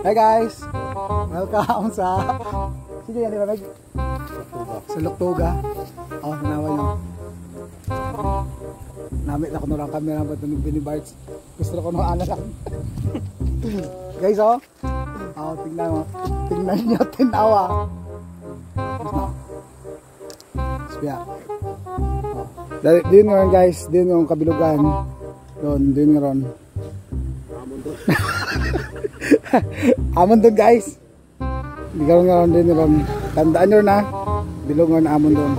Hi guys! Welcome sa... Sige yan, di ba Meg? Sa Luktuga. Oh, nanawa nyo. Namit ako na lang camera ba't nung binibarts. Gusto ko nung ana lang. Guys oh. Oh, tingnan mo. Tingnan nyo, tinawa. Spya. Oh. Doon nga ron guys. Doon yung kabilugan. Doon nga ron. Amon doon guys. Hindi ka nga ron din ron. Tandaan nyo na. Bilungan amon doon.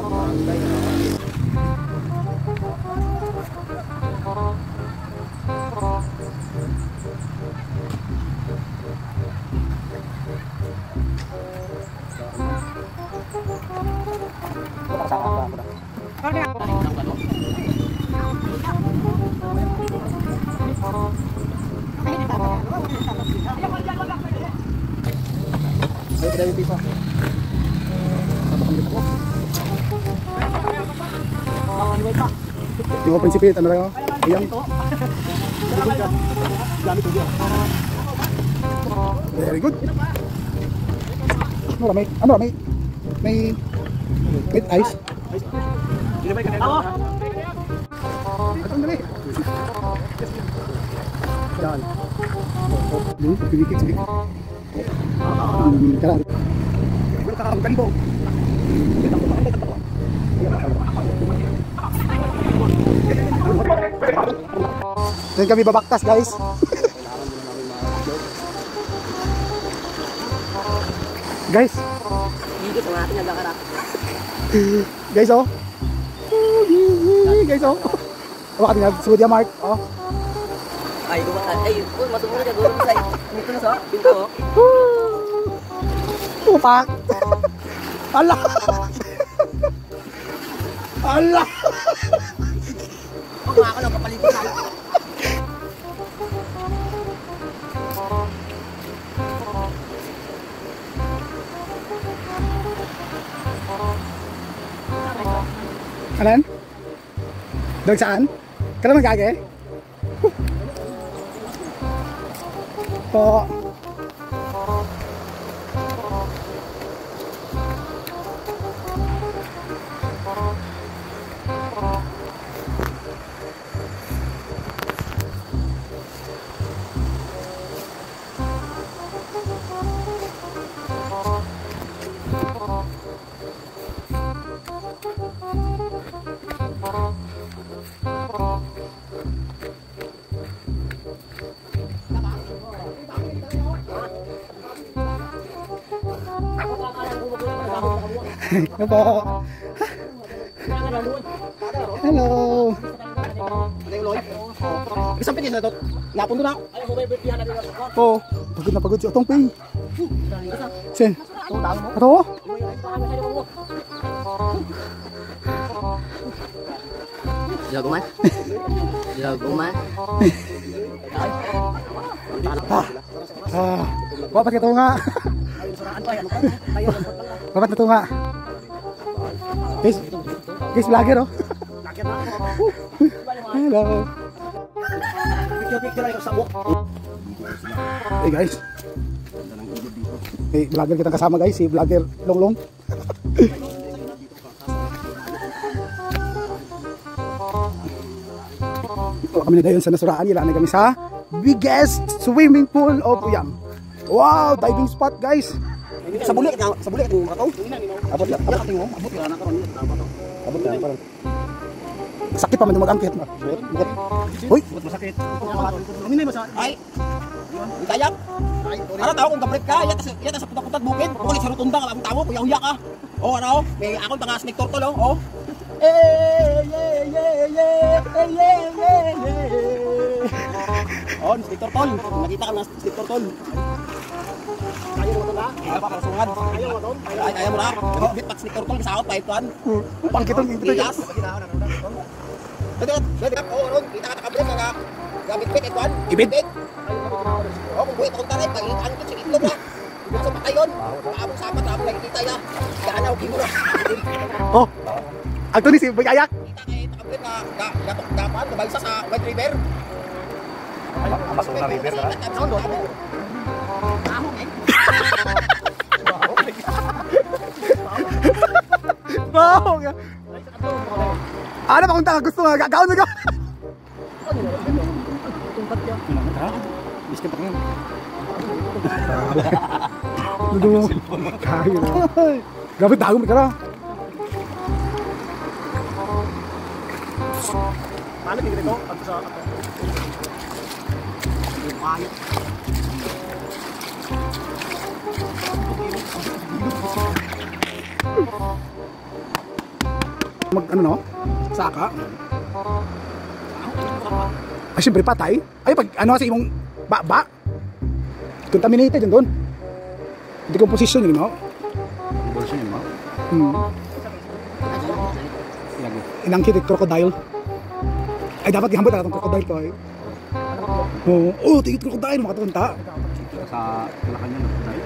Yung open sipit, ano lang? Ayan. Very good. Ano ramay? Ano ramay? May ice. Ito dali. Yan. Sige. Karan. Karan po. Then kami babaktas guys. Guys. Hindi ko natin nagkakarap. Guys oh. Guys oh. Hawakan niya Sudia Mark. Oh. Ay, masuk na gagawin sa ito na sa pinto oh. Tupak. Allah. Allah. Ako ako lang kapalitan sa. Alan? Dag saan? Kailan magkage? Po. Ano po? Hello. Isang pinis na to. Napon doon ako. Ay, mobile birthday na dito. Oh, pagod na pagod si Otong Ping. Sen. Ato? Jagoman. Jagoman. Bapat ka nga. Bapat na ito nga. Guys, vlogger oh. Hello. Hey guys. Hey, vlogger kita kasama guys, si vlogger Longlong. Kami na dayon sa nasuraan, ilaan na kami sa biggest swimming pool of Uyang. Wow, diving spot guys. Sa bulik mo makaw. Abot lang na karon. Abot lang parang. Sakit pa man mag-angkit. Hoy, Masakit. Ay. Tayak. Ano tao kung gabret ka? Yata sa putak-putak bukid. Kung sa rotunda ka ang tao, kuya-uya ka. Oh, ano? May ako tanga snake turtle oh. Oh, snake turtle. Nakita ka ng snake turtle. Kaya mo na? Kaya pa kasungan. Kaya mo doon? Kaya mo na. Bit pat snake turtle sa out pa ituan. pangkitong ito. Yes. Dito, oh, ron, kita ka nakabret na gamit pit ituan. Ibit. Oh, kung buhit akong taray, pag-itaan ko, sige itlog na. Ibig sa patayon, maabong sapat, maabong nakikita niya. Kaya na, okay mo na. Oh, ang tunis si Boy Ayak. Kita kayo, nakabrit na gapan, nabalsa sa White River. Amazonas River na. Amazon, doon. Ahong, eh. Wow! Ano pa kung taka gusto nga? Gagawin mo ka! Biskan pa ngayon. Nandun mo. Kaya na. Grabe, dagong ka na. Paano tingin ito? Pag sa ako. Mayat. Mag ano no? Saka. Ay, siyempre patay. Ay, pag ano kasi imong ba? Contaminated yun doon. Decomposition yun, no? Decomposition yun, no? Inangkit crocodile. Ay, dapat gihambot na itong crocodile to, ay. Oo, tingit crocodile, makatunta. Sa kanya, crocodile.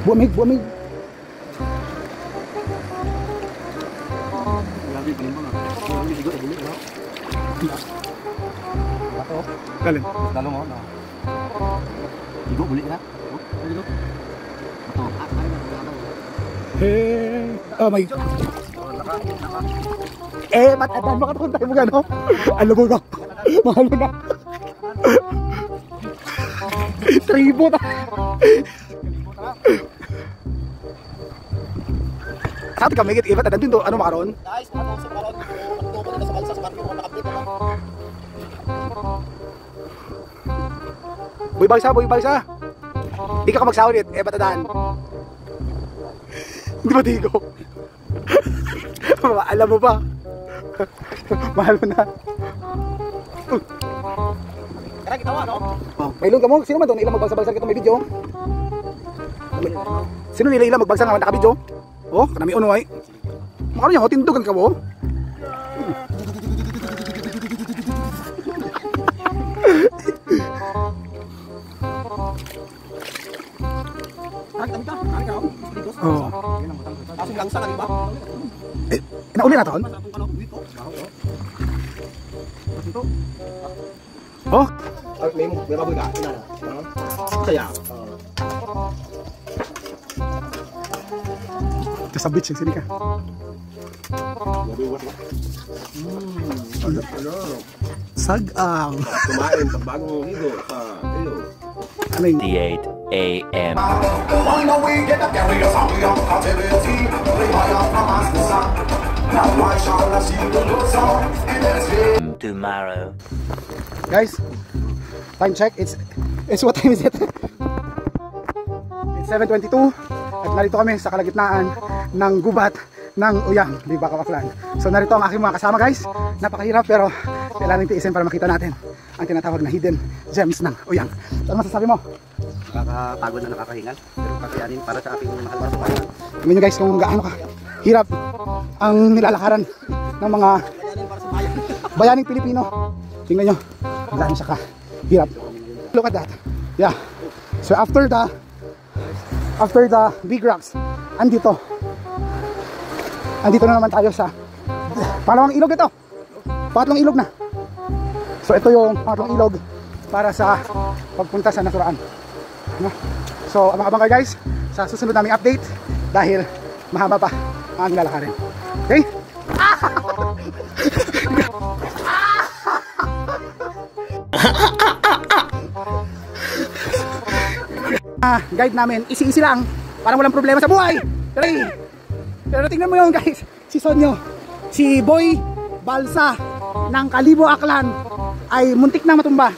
Buamig. Grabe, galing mo nga. Grabe, sigo, ibuli, no? Bato. Galing. Dalo mo, no? Sigo, buli ka na? Sigo. Bato. Hey. Oh my God. Ba't atan makatuon tayo mo gano? Alam mo ka. Mahal mo na. Tribo na. Sa atin kami, ibat atan din to. Ano makaroon? Guys, ano sa karon? Magtubo na sa balsa sa baryo, nakapit na. Boy bagsa. Di ka magsawit, ba't atan? Hindi ba digo? Alam mo ba? Mahal mo na. Kaya gitawa, no? May ilong ka mo? Sino man doon? Ilang magbagsa-bagsa kita may video? Sino nila ilang magbagsa nga naka-video? Oh, kanami uno ay. Makano niya, tindugan ka mo? Oh. Asong langsa na, di ba? Nauli na to? Oh? May maboy ka? Saya. Sa beach yung sini ka. Sag-ang. Kumain pag bagong ligo sa ilo. Ano yun? 8 a.m. Tomorrow. Guys, time check. It's what time is it? It's 7:22 at narito kami sa kalagitnaan ng gubat ng Uyang, di ba Kapaklan? So narito ang aking mga kasama guys. Napakahirap pero kailangan tiisin para makita natin ang tinatawag na hidden gems ng Uyang. So, ano masasabi mo? Nakakapagod na nakakahingal. Pero kakayanin para sa aking mahal na subayan. Tingnan nyo guys kung gaano ka hirap ang nilalakaran ng mga bayaning Pilipino. Tingnan nyo gaano siya ka hirap. Look at that. Yeah. So after the big rocks, andito na naman tayo sa pangalawang ilog ito. Pangatlong ilog na. So ito yung pangatlong ilog para sa pagpunta sa naturaan. No? So abang-abang kayo guys sa susunod naming update dahil mahaba pa ang lalakarin. Okay? Guide namin, easy lang. Parang walang problema sa buhay. Pero tingnan mo yun guys, si Sonyo, si Boy Balsa ng Kalibo Aklan ay muntik na matumba.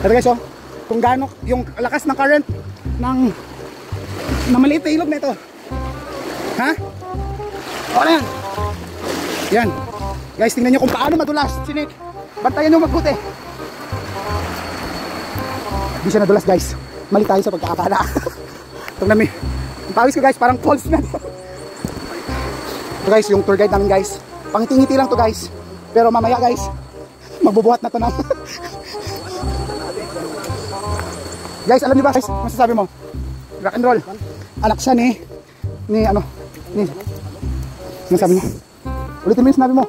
Ito guys, kung gaano yung lakas ng current ng maliit na ilog na ito. Ha? O na yan. Yan. Guys, tingnan nyo kung paano madulas. Sinik, bantayan nyo magbuti. Hindi siya nadulas guys. Mali tayo sa pagkakakala. Ito namin. Ang pawis ko guys, parang falls na. Ito guys, yung tour guide namin guys. Pangiti-ngiti lang to guys. Pero mamaya guys, magbubuhat na to na. Guys, alam niyo ba guys, masasabi mo? Rock and roll. Anak siya ni sabi mo? Ulitin mo yung sinabi mo.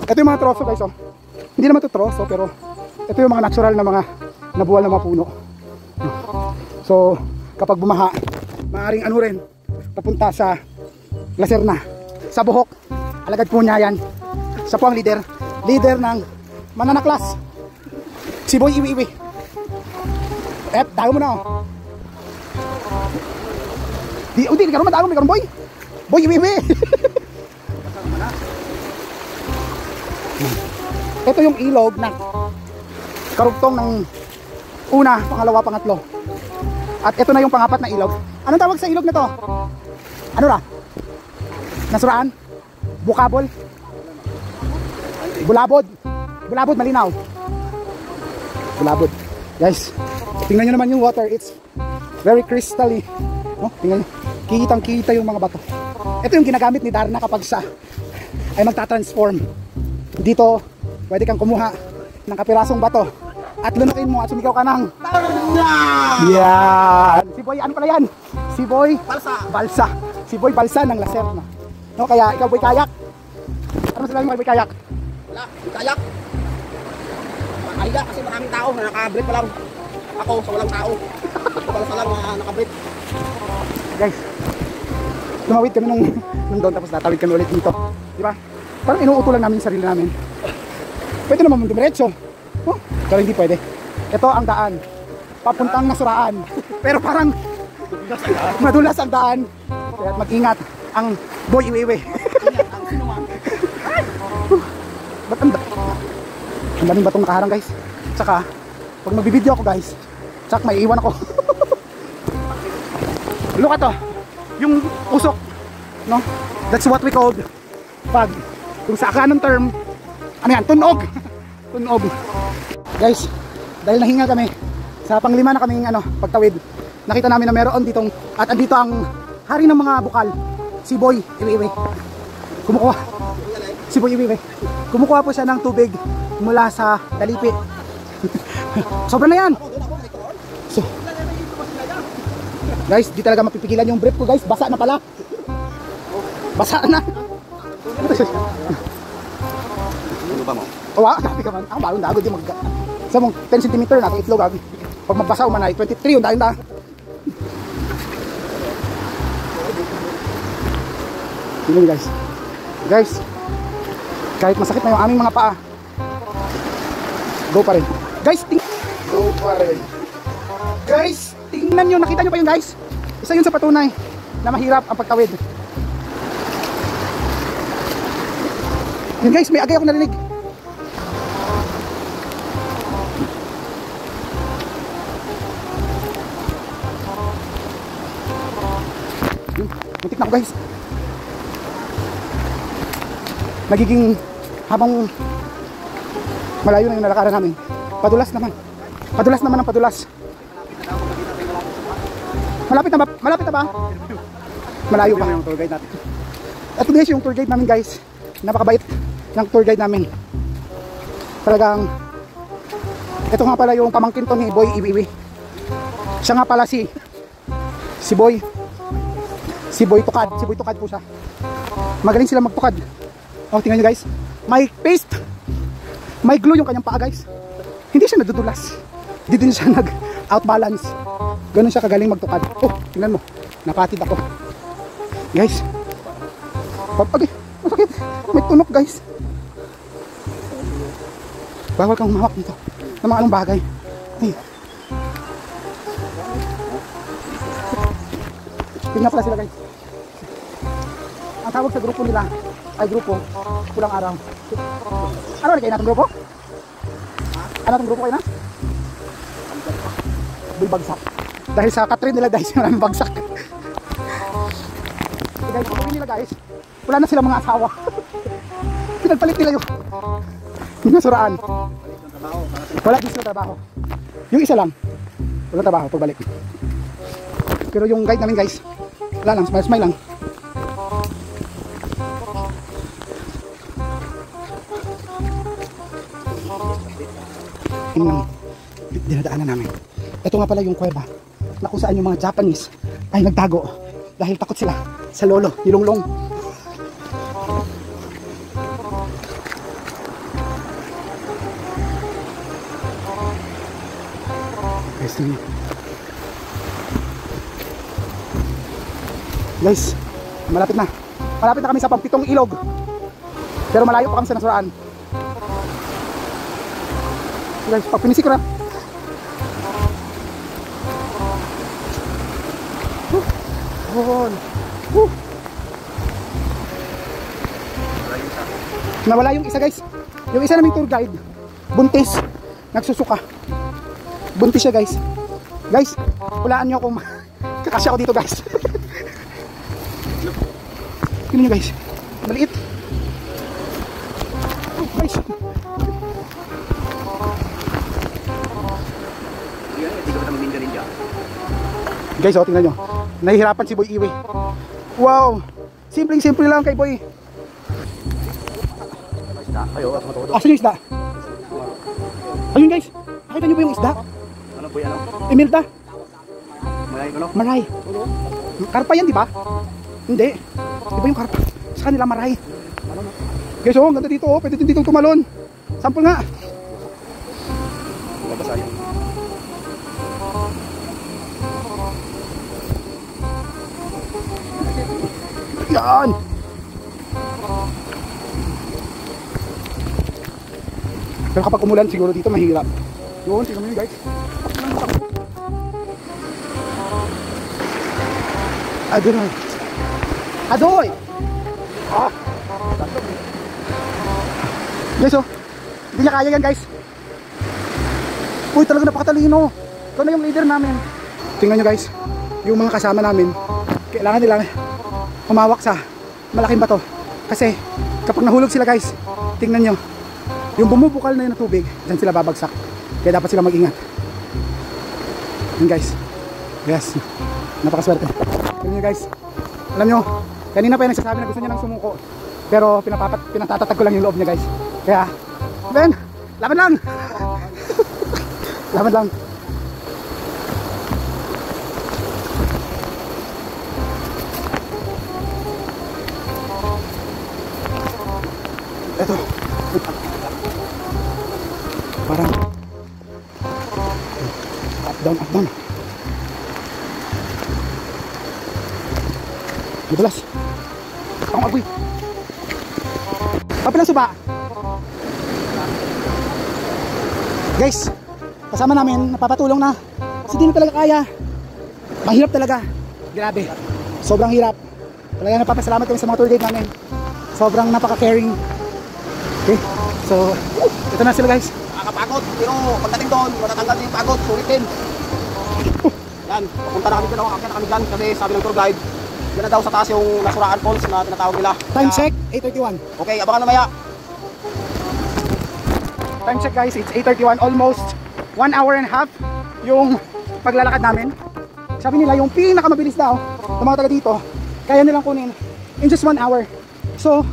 Ito yung mga troso guys, oh. Hindi naman ito troso, pero ito yung mga natural na mga nabuwal na mga puno So, kapag bumaha, maaaring ano rin, papunta sa Lacerna, sa Buhok. Alagad po niya yan. Siya po ang leader ng mananaklas. Si Boy Iwi Iwi. Dago mo na oh. Di karon madago mi karon Boy. Boy Iwi Iwi. Ito yung ilog na karugtong ng una, pangalawa, pangatlo. At ito na yung pangapat na ilog. Anong tawag sa ilog na to? Ano ra? Nasuraan? Bukabol? Bulabod? Bulabod, malinaw. Bulabod. Guys, tingnan nyo naman yung water. It's very crystally. Oh, tingnan nyo. Kitang-kita yung mga bato. Ito yung ginagamit ni Darna kapag siya ay magta-transform. Dito, pwede kang kumuha ng kapirasong bato at lunukin mo at sumigaw ka ng yan! Si Boy, ano pala yan? Si Boy Balsa. Si Boy Balsa ng Lacerna. No, kaya ikaw Boy Kayak. Ano masasabi mo kay Boy Kayak? Wala, yung kayak. Makahiga kasi maraming tao na naka-brief pa lang. Ako sa walang tao. Balsa lang na naka-brief. Guys, tumawid kami nung doon tapos tatawid kami ulit dito. Di ba? Parang inuuto lang namin yung sarili namin. Pwede naman dumiretso. Oh, pero hindi pwede. Ito ang daan. Papuntang Nasuraan. Pero parang madulas ang daan. Kaya mag-ingat ang Boy Iwi Iwi. Ingat ang sinuman. Ba't ang daming batong nakaharang guys. Tsaka, pag magbibideo ako guys, tsak may iwan ako. Look at to. Yung usok. No? That's what we call pag kung sa Akanon term, ano yan? Tunog. Tunog. Guys, dahil nahinga kami sa panglima na kaming pagtawid, nakita namin na meron ditong at andito ang hari ng mga bukal, si Boy Iwi Iwi. Kumukuha. Si Boy Iwi Iwi. Kumukuha po siya ng tubig mula sa dalipi. Sobra na yan. So, guys, di talaga mapipigilan yung brief ko guys. Basa na pala. Basa na. Ano ba mo? Oh, sabi ka man. Ang balong dago di mag sa mong 10 cm na itlog abi. Pag magbasa man ay 23 yung dahil da. Tingnan guys. Guys. Kahit masakit na yung aming mga paa. Go pa rin. Guys, go pa rin. Guys, tingnan nyo, nakita nyo pa yun guys. Isa yun sa patunay na mahirap ang pagtawid. Yun guys, may agay ako narinig. Muntik na ako guys. Nagiging habang malayo na yung nalakaran namin, padulas naman. Padulas naman ang padulas. Malapit na ba? Malapit na ba? Malayo pa yung tour guide natin. At guys, yung tour guide namin guys, napakabait ng tour guide namin. Talagang ito nga pala yung pamangkin to ni Boy Iwi Iwi. Siya nga pala si Boy Tukad. Si Boy Tukad po siya. Magaling sila magtukad. Oh, tingnan nyo guys. May paste. May glue yung kanyang paa guys. Hindi siya nadudulas. Hindi din siya nag-outbalance. Ganun siya kagaling magtukad. Oh, tingnan mo. Napatid ako. Guys. Okay, masakit. May tunok guys. Bawal kang humawak dito ng mga anong bagay. Ay. Tingnan pala sila guys. Ang tawag sa grupo nila ay grupo Pulang Araw. Ano rin kayo natong grupo? Ano natong grupo kayo na? Bulbagsak. Dahil sa katrin nila guys, maraming bagsak. Okay guys, pag nila guys, wala na sila mga asawa. Pinagpalit nila yung Nasuraan. Wala din sila trabaho. Yung isa lang, wala trabaho pagbalik. Pero yung guide namin guys, wala lang, smile lang. Yung dinadaanan namin. Ito nga pala yung kuweba na kung saan yung mga Japanese ay nagtago dahil takot sila sa lolo, nilunglong. Guys, Guys, malapit na. Malapit na kami sa pang-pitong ilog. Pero malayo pa kami sa nasuraan. Guys, pag pinisik ko na. Nawala yung isa guys. Yung isa naming tour guide, buntis, nagsusuka. Buntis siya guys. Guys, hulaan nyo kung kakasya ako dito guys. Tignan nyo guys, maliit. Guys, guys, oh, tingnan nyo. Nahihirapan si Boy Iwi. Wow, simpleng-simple lang kay Boy. Asan yung isda? Ayun guys, nakita nyo ba yung isda? Ano po yan? Emerda? Malay ko no? Maray. Karpa yan, di ba? Hindi. Di ba yung karpa? Sa kanila maray. Guys, oh, ang ganda dito, oh. Pwede din ditong tumalon. Sample nga. Mabasa yan. Yan. Pero kapag umulan siguro dito mahirap. Yun, tingnan mo yun guys. Adoy. Adoy. Ah. Guys, oh. Hindi niya kaya yan guys. Uy, talaga napakatalino. Ito na yung leader namin. Tingnan nyo guys, yung mga kasama namin, kailangan nilang humawak sa malaking bato. Kasi kapag nahulog sila guys, tingnan nyo, yung bumubukal na yun na tubig, dyan sila babagsak. Kaya dapat sila mag-ingat. Yun guys. Yes. Napakaswerte. Tingnan nyo guys. Alam nyo, kanina pa yung nagsasabi na gusto niya ng sumuko. Pero pinatatatag ko lang yung loob niya guys. Kaya, Ben, laban lang. Laban lang. Ito. Parang up down, up down. Madulas. Ang agoy. Papilang suba. Guys, kasama namin, napapatulong na. Kasi di na talaga kaya. Mahirap talaga. Grabe. Sobrang hirap. Talaga napapasalamat kami sa mga tour guide namin. Sobrang napaka-caring. Okay, so ito na sila guys. Nakakapagod, pero pagdating doon, matatanggal yung pagod, sulitin. Yan, papunta na kami dyan, akit na kami dyan, kasi sabi ng tour guide, yan na daw sa taas yung Nasuraan Falls na tinatawag nila. Time check, 8:31. Okay, abangan na maya. Time check guys, it's 8:31, almost 1 hour and a half yung paglalakad namin. Sabi nila yung pinakamabilis daw ng mga taga dito, kaya nilang kunin in just 1 hour. So,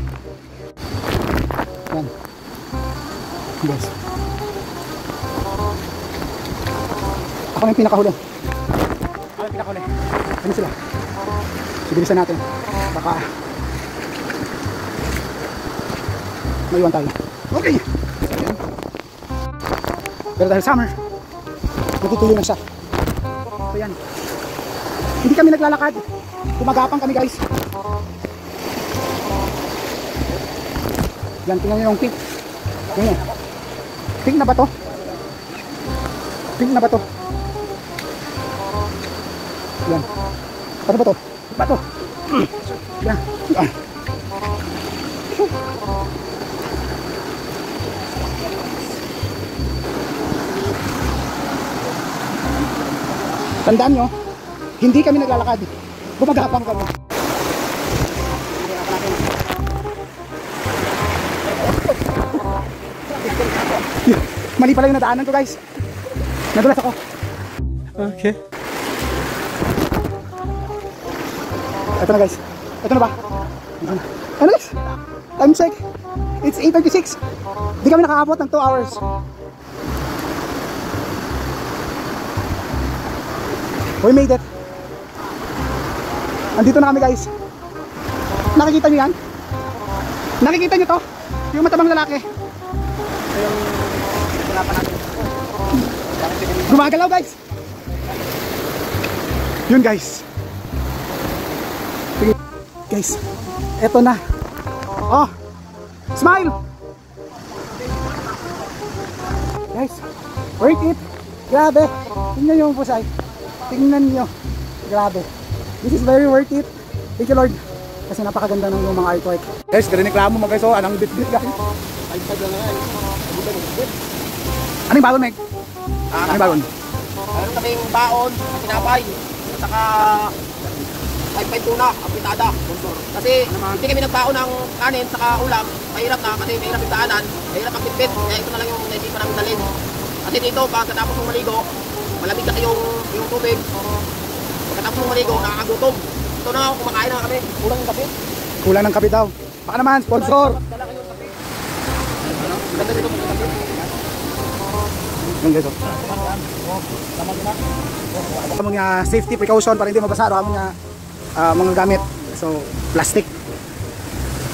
yan. Guys. Ako na yung pinakahuli. Ako yung pinakahuli. Ano sila? Sibilisan natin. Baka maiwan tayo. Okay. Pero dahil summer, natutuyo na siya. So yan. Hindi kami naglalakad. Gumagapang kami guys. Yan, tingnan nyo yung pink. Yan. Pink na ba to? Pink na ba to? Yan. Ano ba to? Ba to? Yan. Yan. Tandaan nyo, hindi kami naglalakad. Gumagapang kami. Mali pala yung nadaanan ko guys. Nadulas ako. Okay. Ito na guys. Ito na ba? Ano guys? Time check. It's 8:36. Hindi kami nakaabot ng 2 hours. We made it. Andito na kami guys. Nakikita nyo yan? Nakikita nyo to? Yung matabang lalaki. Gumagalaw guys. Yun guys. guys. Eto na. Oh, smile! Guys, worth it. Grabe. Tingnan nyo yung pusay. Tingnan nyo. Grabe. This is very worth it. Thank you Lord. Kasi napakaganda ng yung mga artwork. Guys, reklamo mo guys. Oh, anong bit-bit guys. Anong bagon, Meg? Anong bagon? Meron kaming baon, tinapay, at saka 5 tuna, apitada. Kasi hindi kami nagbaon ng kanin, saka ulam. Mahirap na kasi mahirap yung daanan, mahirap magpitpit. Kaya ito na lang yung naisipan namin dalhin. Kasi dito, pagkatapos mong maligo, malamig kasi yung tubig. Pagkatapos mong maligo, nakakagutom. Ito na ako, kumakain na kami. Kulang yung kape. Kulang ng kape daw. Baka naman, sponsor. Dala kayo yung kape. Ganda dito yung kape. Yung guys, oh. Mga safety precaution para hindi mabasa ang mga gamit. So, plastic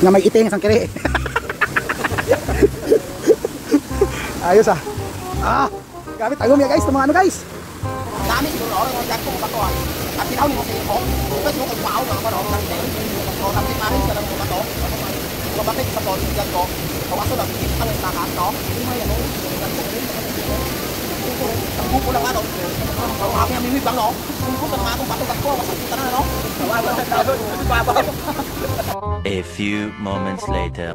na may iting isang kiri. Ayos ah. Gamit tagom ya guys, mga ano guys. Dami siguro orang yang jatuh batuan. Tapi tahu ni mo sa iyo. Kasi mo kung maaw mga panahon ng day. So, tapos marin sa lang mo bato. Kung bakit sa to, diyan ko. Kawaso na bigit ang takas to. Hindi mo yan. Ang buko lang ano. Ang aking amimig bang no. Kung buko ng atong bato ko, masakita na no. A few moments later.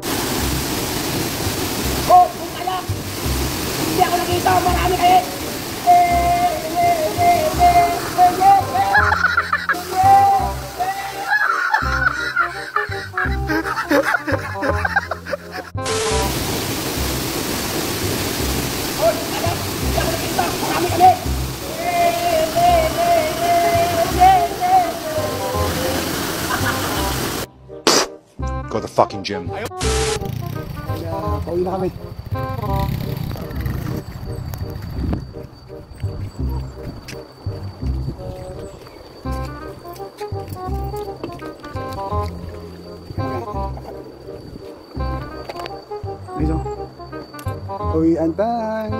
Oh, kung kaya. Hindi ako nakita marami kayo. Go to the fucking gym. Pauwi na kami. Guys, oh. Uwian time.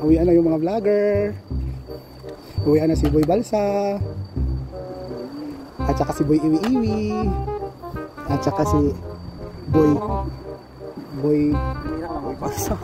Uwian na yung mga vlogger. Uwian na si Boy Balsa. At saka si Boy Iwi Iwi. At saka si Boy Balsa.